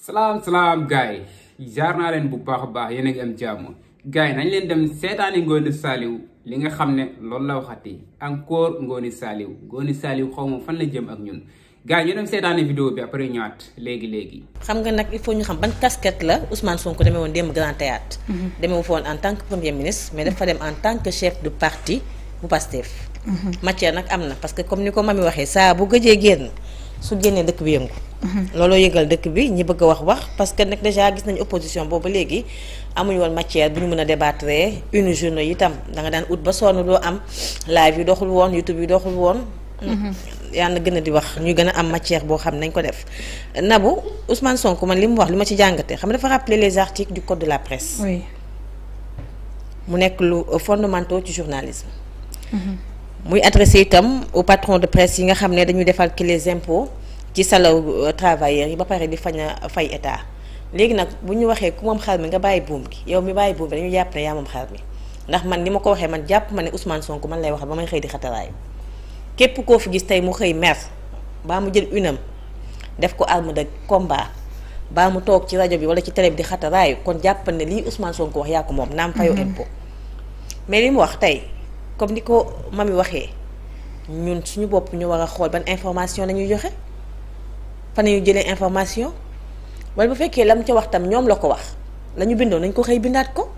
salaam gars yi jaar naa leen bu baax a baax yéen a ngi am jàmm gars yi nañ leen dem seetaani Ngoné Saliou li nga xam ne loolu la waxati encore Ngoné Saliou xaw ma fan la jëm ak ñun gars yi ñu dem seetaani vidéo bi après ñëwaat léegi. xam nga nag il faut ñu xam ban casquette la Ousmane Sonko demee woon démb Grand Théâtre demee wu fa woon en tant que premier ministre mais dafa dem en tant que chef de parti bu Pastef. matière nag am na parce que comme ni ko mami waxee saa bu gëjee génn su génnee dëkk bi yëngu. looloo yëgal dëkk bi ñi bëgg a wax parce que nag déjà gis nañu opposition boobu léegi amuñu woon matière bu ñu mën a débattre une journée itam da nga daan ut ba sonn doo am live yi doxul woon YouTube yi doxul woon. yàlla gën a di wax ñuy gën a am matière boo xam ne nañ ko def Nabou Ousmane Sonko man li mu wax li ma ci jàngate xam nga dafa rappeler les articles du code de la presse. oui. mu nekk lu fondamentaux ci journalisme. muy adressé itam au patron de presse yi nga xam ne dañuy defal ki les impôts ci salaire travailleurs yi ba pare di fay état léegi nag bu ñu waxee ku moom xar mi nga bàyyi buum gi yow mi bàyyi buum gi dañu jàpp ne yaa moom xar mi ndax man ni ma ko waxee man jàpp ma ne Ousmane Sonko man lay waxal ba may xëy di xataraayu képp koo fi gis tey mu xëy mer baa mu jël unam def ko arme de combat baa mu toog ci rajo bi wala ci télé bi di xataraayu kon jàpp ne lii Ousmane Sonko wax yaa ko moom naam fayoo impôt mais li mu wax tey comme ni ko mami waxee ñun suñu bopp ñu war a xool ban information lañuy joxe fan ñu jëlee information wala bu fekkee lam ca wax tam ñoom la ko wax la ñu bindoon nañ ko xëy bindaat ko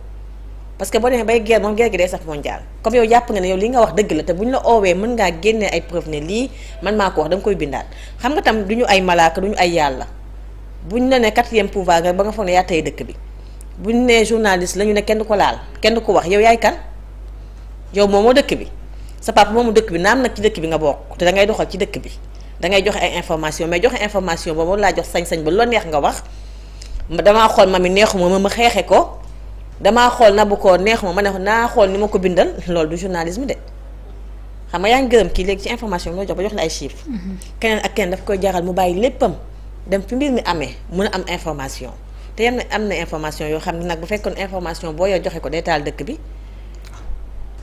parce que boo demee bay guerre moom guerre gi day saf mondial comme yow jàpp nga ne yow li nga wax dëgg la te bu ñu la oowee mën ngaa génnee ay preuve ne lii man maa ko wax da nga koy bindaat xam nga tam du ñu ay malaaka du ñu ay yàlla buñ la ne quatrième pouvoir nga ba nga foog ne yaa tey dëkk bi buñ ne journaliste la ñu ne kenn du ko laal kenn du ko wax yow yaay kan yow moomoo dëkk bi sa papa moomu dëkk bi naam nag ci dëkk bi nga bokk te da ngay doxal ci dëkk bi da ngay joxe ay information mais joxe information boobu laa jox sañ-sañ ba lu la neex nga wax damaa xool ma mi neexuma ma xeexe ko damaa xool Nabou ko neexuma ma ne naa xool ni ma ko bindal loolu du journalisme de xam nga yaa ngi gërëm kii léegi ci information bi loo jox ba jox la ay chiffres. keneen ak keneen daf koy jaral mu bàyyi léppam dem fi mbir mi amee mën a am information te yam na am na information yoo xam ne nag bu fekkoon information boo yow joxe ko day taal dëkk bi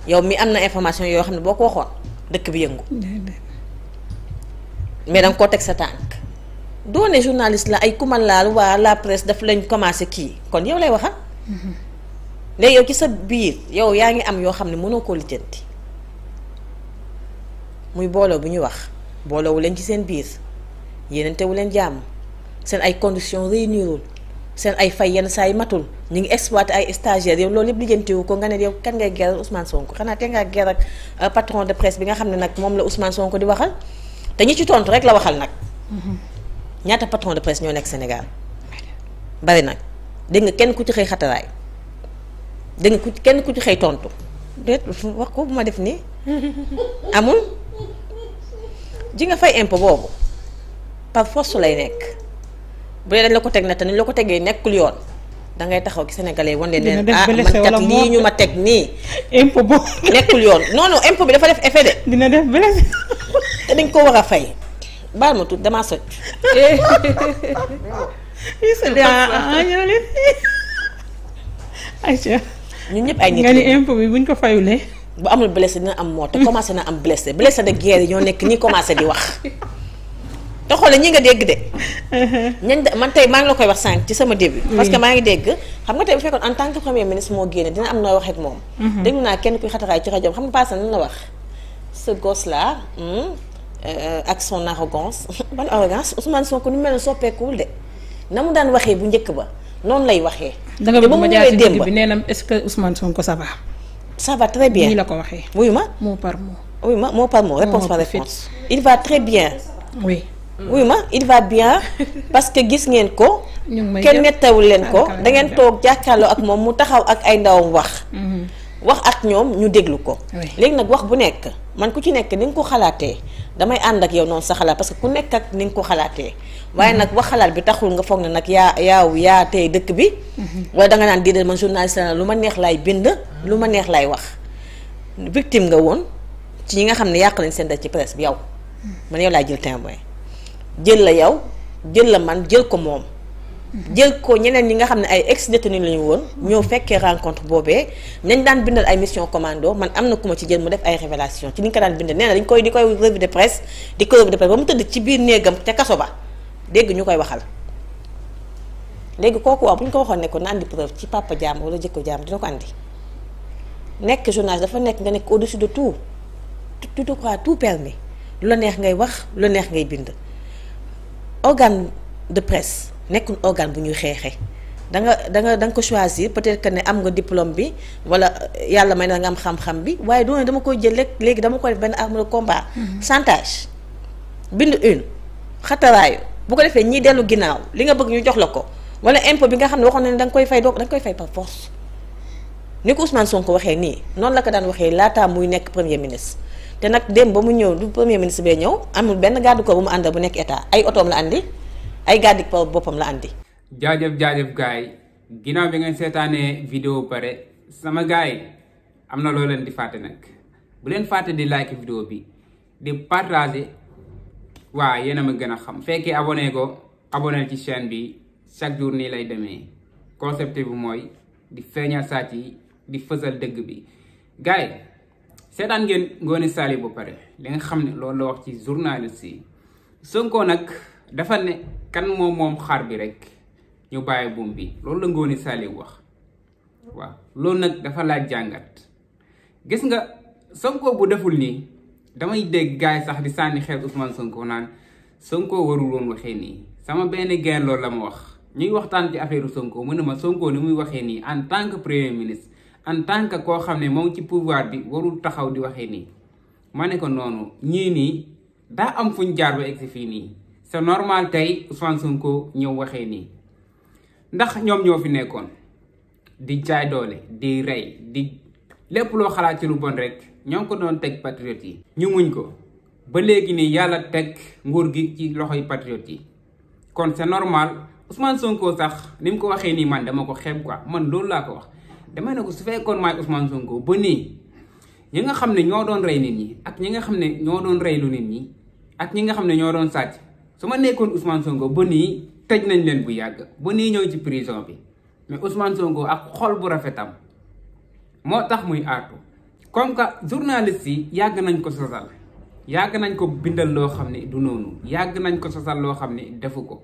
yow mi am na information yoo xam ne boo ko waxoon dëkk bi yëngu mais danga koo teg sa tànk doo ne journaliste la ay kuman laal waa la presse daf lañ commencé kii kon yow lay waxal léegi yow ci sa biir yow yaa ngi am yoo xam ne mënoo koo lijjanti muy booloo bu ñuy wax booloowu leen ci seen biir yéenantewu leen jàmm seen ay conditions réunirul seen ay fay yenn saa yi matul ñu ngi exploité ay stagiaires yow loolu yëpp lijjantiwu ko nga ne yow kan ngay geral Ousmane Sonko xanaa te ngaa ger ak patron de presse bi nga xam ne nag moom la Ousmane Sonko di waxal te ñi ci tontu rek la waxal nag ñaata patron de presse ñoo nekk Sénégal bari nag dégg nga kenn ku ci xëy xataraay dégg nga kenn ku ci xëy tontu déet wax ko bu ma def nii amul ji nga fay impôt boobu par force lay nekk bu dee dañ la ko teg na te ni la ko tegee nekkul yoon dangay taxaw ci sénégalais wan leen ah man kat lii ñu ma teg nii impôt boobu nekkul yoon non non impôt bi dafa def effet de dina def blessé te dañ ko war a fay baal ma tuut damaa soj ñun ñëpp ay nit nga ni impôt bi buñ ko fayulee bu amul blessé dina am moo te commencé na am blessé de guerre yi ñoo nekk nii commencé di wax te xoole ñi nga dégg de man tey maa ngi la koy wax sànq ci sama début parce que maa ngi dégg xam nga tey bu fekkoon en tant que premier ministre moo génne dina am nooy wax ak moom déglu naa kenn kuy xataraay ci rajo xam nga passé nan la wax ce gosse là ak son arrogance ban arrogance Ousmane Sonko nu mel ne soppeekuwul de na mu daan waxee bu njëkk ba noonu lay waxee da nga bëgg ma jaar ci dëgg bi nee na est-ce que Ousmane Sonko ça va ça va très bien nii la ko waxee wuyu ma mot par mot wuyu ma mot par mot réponse par réponse il va très bien oui wuyu ma il va bien parce que gis ngeen ko kenn nettawul leen ko da ngeen toog jàkkaarloo ak moom mu taxaw ak ay ndawam wax ak ñoom ñu déglu ko léegi nag wax bu nekk man ku ci nekk ni nga ko xalaatee damay ànd ak yow noonu sa xalaat parce que ku nekk ak ni nga ko xalaatee waaye nag wax xalaat bi taxul nga foog ne nag yaa tey dëkk bi wala danga naan déedéet man journaliste la lu ma neex laay bind lu ma neex laay wax victime nga woon ci ñi nga xam ne yàq lañ seen def ci presse bi yow man yow laay jël témoin jël la yow jël la man jël ko moom jël ko ñeneen ñi nga xam ne ay ex détenu lañu woon ñoo fekkee rencontre boobee nañ daan bindal ay mission commando man am na ku ma ci jël mu def ay révélation ci ni ñu ko daan bindal nee na di koy revue de presse ba mu tëdd ci biir néegam ca kaso ba dégg ñu koy waxal léegi kooku waaw bu ñu ko waxoon ne ko na andi preuve ci papa jaam wala jëkko jaam dina ko andi. nekk journaliste dafa nekk nga nekk au-dessus de tout tu te crois tout permis lu la neex ngay wax lu la neex ngay bind. organe de presse nekkul organe bu ñuy xeexee da nga ko choisir peut-être que ne am nga diplôme bi wala yàlla may na nga am xam-xam bi waaye doone dama koy jël rek léegi dama koy def benn arme de combat. chantage bind une xataraayu bu ko defee ñiy dellu ginnaaw li nga bëgg ñu jox la ko wala impôt bi nga xam ne waxoon nañ da nga koy fay doo da nga koy fay par force. ni ko Ousmane Sonko waxee nii noonu la ko daan waxee laataa muy nekk premier ministre te nag dem ba mu ñëw du premier ministre bee ñëw amul benn garde corps bu mu àndal bu nekk état ay otoom la andi ay garde corps boppam la andi. jaajëf gars yi ginnaaw bi ngeen seetaanee vidéo pare sama gars yi am na loo leen di fàtte nag bu leen fàtte di like vidéo bi di partager waa yéen a ma gën a xam fekkee abonné ko abonné ci chaîne bi chaque jour nii lay demee concept bi mooy di feeñal sàcc yi di fësal dëgg bi gars yi seetaan ngeen Ngoné Saliou ba pare li nga xam ne loolu la wax ci journaliste yi Sonko nag dafa ne kan moom xar bi rek ñu bàyyi buum bi loolu la Ngoné Saliou wax waaw loolu nag dafa laaj jàngat gis nga Sonko bu deful nii damay dégg gars yi sax di sànni xel Ousmane Sonko naan Sonko warul woon waxee nii sama benn gain loolu la ma wax ñuy waxtaan ci affaire Sonko mu ne ma Sonko ni muy waxee nii en tant que premier ministre en tant que koo xam ne moom ci pouvoir bi warul taxaw di waxee nii ma ne ko noonu ñii nii daa am fuñ jaar ba egsi fii nii c'est normal tey Ousmane Sonko ñëw waxee nii ndax ñoom ñoo fi nekkoon di jaay doole di rey di lépp loo xalaat ci lu bon rek ñoo ngi ko doon teg patriotes yi ñu muñ ko ba léegi nii yàlla teg nguur gi ci loxoy patriotes yi kon c'est normal Ousmane Sonko sax ni mu ko waxee nii man dama ko xeeb quoi man loolu laa ko wax dama ne ko su fekkoon maay Ousmane Sonko ba nii ñi nga xam ne ñoo doon rey nit ñi ak ñi nga xam ne ñoo doon reylu nit ñi ak ñi nga xam ne ñoo doon sàcc su ma nekkoon Ousmane Sonko ba nii tëj nañ leen bu yàgg ba nii ñëw ci prison bi mais Ousmane Sonko ak xol bu rafetam moo tax muy aatu comme que journaliste yi yàgg nañ ko sosal yàgg nañ ko bindal loo xam ne du noonu yàgg nañ ko sosal loo xam ne defu ko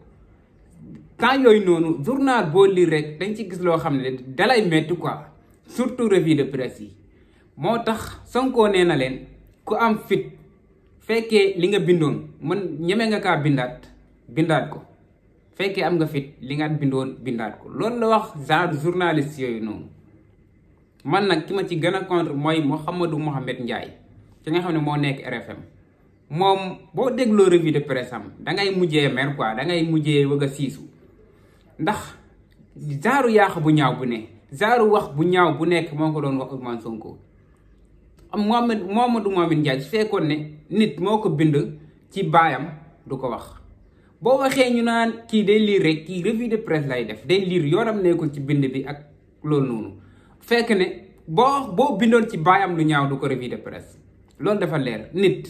temps yooyu noonu journal boo lire rek dañ ci gis loo xam ne dalay metti quoi surtout revue de presse yi moo tax Sonko nee na leen ku am fit fekkee li nga bindoon man ñeme nga kaa bindaat ko fekkee am nga fit li nga bindoon bindaat ko loolu la wax genre journaliste yooyu noonu man nag ki ma ci gën a contre mooy Mouhamadou Mohamed Ndiaye ci nga xam ne moo nekk RFM moom boo dégloo revue de presse am dangay mujjee mer quoi dangay mujjee wëgg a siisu ndax genre yàq bu ñaaw bu ne genre wax bu ñaaw bu nekk moo ko doon wax Ousmane Sonko am Mouhamadou Mohamed Ndiaye su fekkoon ne nit moo ko bind ci baayam du ko wax boo waxee ñu naan kii day lire rek kii revue de presse lay def day lire yoonam nekkul ci bind bi ak loolu noonu fekk ne boo bindoon ci baayam lu ñaaw du ko revue de presse loolu dafa leer nit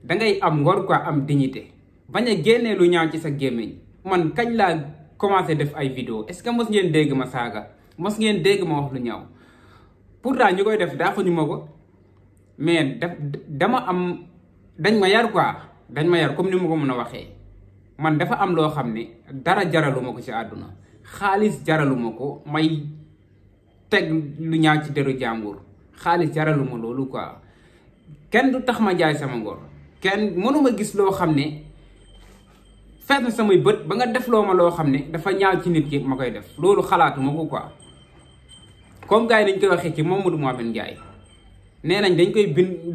dangay am ngor quoi am dignité bañ a génnee lu ñaaw ci sa gémmiñ man kañ laa commencé def ay vidéo est-ce que mos ngeen dégg ma saaga mos ngeen dégg ma wax lu ñaaw pourtant ñu koy def daaxuñu ma ko mais dañ ma yar quoi dañ ma yar comme ni ma ko mën a waxee man dafa am loo xam ne dara jaralu ma ko ci àdduna xaalis jaralu ma ko may teg lu ñaaw ci deru jàmbur xaalis jaralu ma loolu quoi kenn du tax ma jaay sama ngor kenn mënuma gis loo xam ne fees na samay bët ba nga def loo ma loo xam ne dafa ñaaw ci nit ki ma koy def loolu xalaatuma ko quoi comme gars yi dañ koy waxee ci Mouhamadou Mohamed Ndiaye nee nañ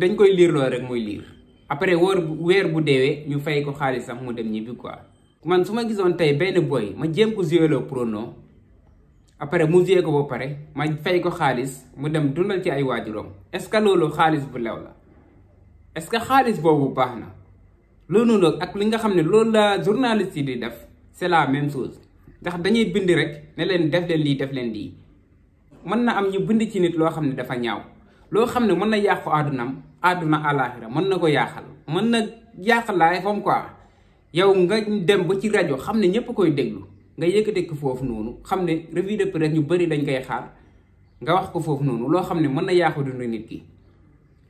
dañ koy liir loo rek muy liir après weer bu deewee ñu fay ko xaalisam mu dem ñibbi quoi man su ma gisoon tey benn boy ma jéem ko jouer le prono après mu jouer ko ba pare ma fay ko xaalis mu dem dundal ci ay waajuram est-ce que loolu xaalis bu lew la est-ce que xaalis boobu baax na loolu nag ak li nga xam ne loolu la journaliste yi di def c'est la même chose ndax dañuy bind rek ne leen def leen lii def leen lii mën na am ñu bind ci nit loo xam ne dafa ñaaw loo xam ne mën na yàqu àdduna àlaaxira mën na ko yaaxal mën na yàqal laay fam quoi yow nga dem ba ci rajo xam ne ñëpp koy déglu nga yëkkate ko foofu noonu xam ne revue de presse ñu bëri dañ koy xaar nga wax ko foofu noonu loo xam ne mën na yàqu dund nit ki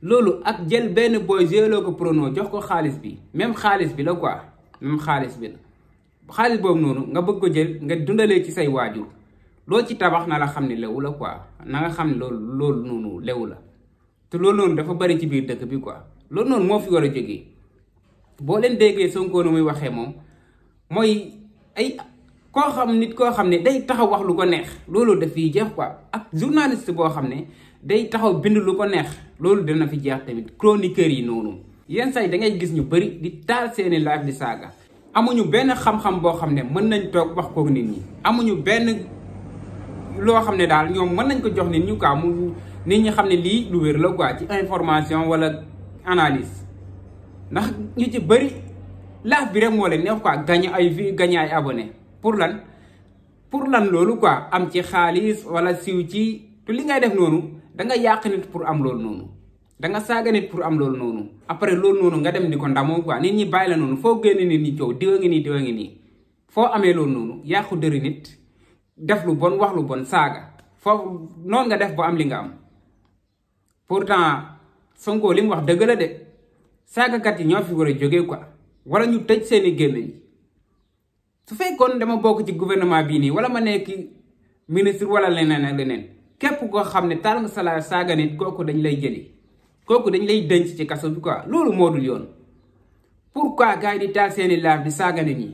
loolu ak jël benn boy géoloo ko prono jox ko xaalis bi même xaalis bi la quoi même xaalis bi la xaalis boobu noonu nga bëgg ko jël nga dundalee ci say waajur loo ci tabax na la xam ne lewu la quoi na nga xam ne loolu noonu lewu la te loolu noonu dafa bari ci biir dëkk bi quoi loolu noonu moo fi war a jógee boo leen déggee Sonko nu muy waxee moom mooy ay koo xam ne day taxaw wax lu ko neex loolu daf fiy jeex quoi ak journaliste boo xam ne day taxaw bind lu ko neex loolu dina fi jeex tamit chroniqueurs yi noonu yenn saa yi da ngay gis ñu bëri di taal seeni live di saaga amuñu benn xam-xam boo xam ne mën nañ toog wax kook nit ñi amuñu benn loo xam ne daal ñoom mën nañ ko jox nit ñu quoi mu nit ñi xam ne lii lu wér la quoi ci information wala analyse ndax ñu ci bëri live bi rek moo leen neex quoi gagné ay vues gagné ay abonné pour lan loolu quoi am ci xaalis wala siiw ci te li ngay def noonu da nga yàq nit pour am loolu noonu da nga saaga nit pour am loolu noonu après loolu noonu nga dem di ko ndamoo quoi nit ñi bàyyi la noonu foo génne nit ñi coow diwa ngi nii foo amee loolu noonu yàqu dëri nit def lu bon wax lu bon saaga foofu noonu nga def ba am li nga am pourtant Sonko li mu wax dëgg la de saagakat yi ñoo fi war a jógee quoi wala ñu tëj seeni gémmiñ su fekkoon dama bokk ci gouvernement bii nii wala ma nekk ministre wala leneen ak leneen képp koo xam ne taal nga salaire saaga nit kooku dañ lay jëli kooku dañ lay denc ci kaso bi quoi loolu moo dul yoon pourquoi gars yi di taal seeni live di saaga nit ñi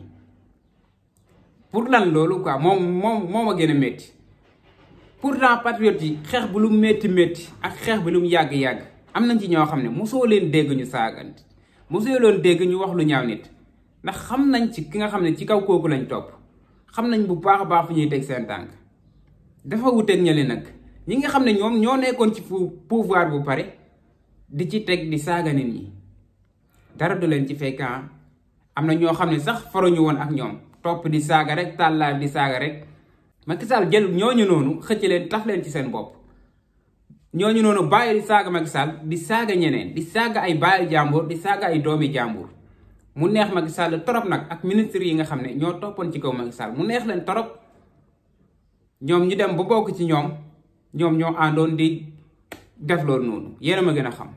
pour lan loolu quoi moom a gën a métti pourtant patriote yi xeex bu lu métti ak xeex bi lu mu yàgg-yàgg am nañ ci ñoo xam ne mosoo leen dégg ñu saagante mosoo leen dégg ñu wax lu ñaaw nit ndax xam nañ ci ki nga xam ne ci kaw kooku lañ topp xam nañ bu baax a baax fu ñuy teg seen tànk dafa wuteeg ñële nag ñi nga xam ne ñoom ñoo nekkoon ci pouvoir bu pare di ci teg di saaga nit ñi dara du leen ci fekk am na ñoo xam ne sax faruñu woon ak ñoom topp di saaga rek tàllaal di saaga rek Macky Sall jël ñooñu noonu xëcc leen tax leen ci seen bopp ñooñu noonu bàyyi di saaga Macky Sall di saaga ñeneen di saaga ay bàyyi jàmbur di saaga ay doomi jàmbur mu neex Macky Sall torop nag ak ministre yi nga xam ne ñoo toppoon ci kaw Macky Sall mu neex leen torop ñoom ñu dem ba bokk ci ñoom ñoo àndoon di def loolu noonu yéen a ma gën a xam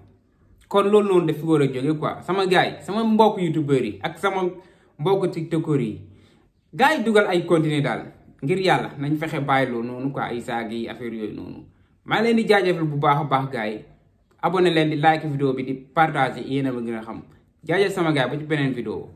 kon loolu noonu daf fi war a jóge quoi sama gars yi sama mbokk youtubeurs yi ak sama mbokk tiktokers yi gars yi dugal ay contenu daal ngir yàlla nañ fexe bàyyi loolu noonu quoi ay saag yi affaire yooyu noonu maa leen di jaajëfal bu baax a baax gars yi abonné leen di like vidéo bi di partager yéen a ma gën a xam jaajëf sama gars ba ci beneen vidéo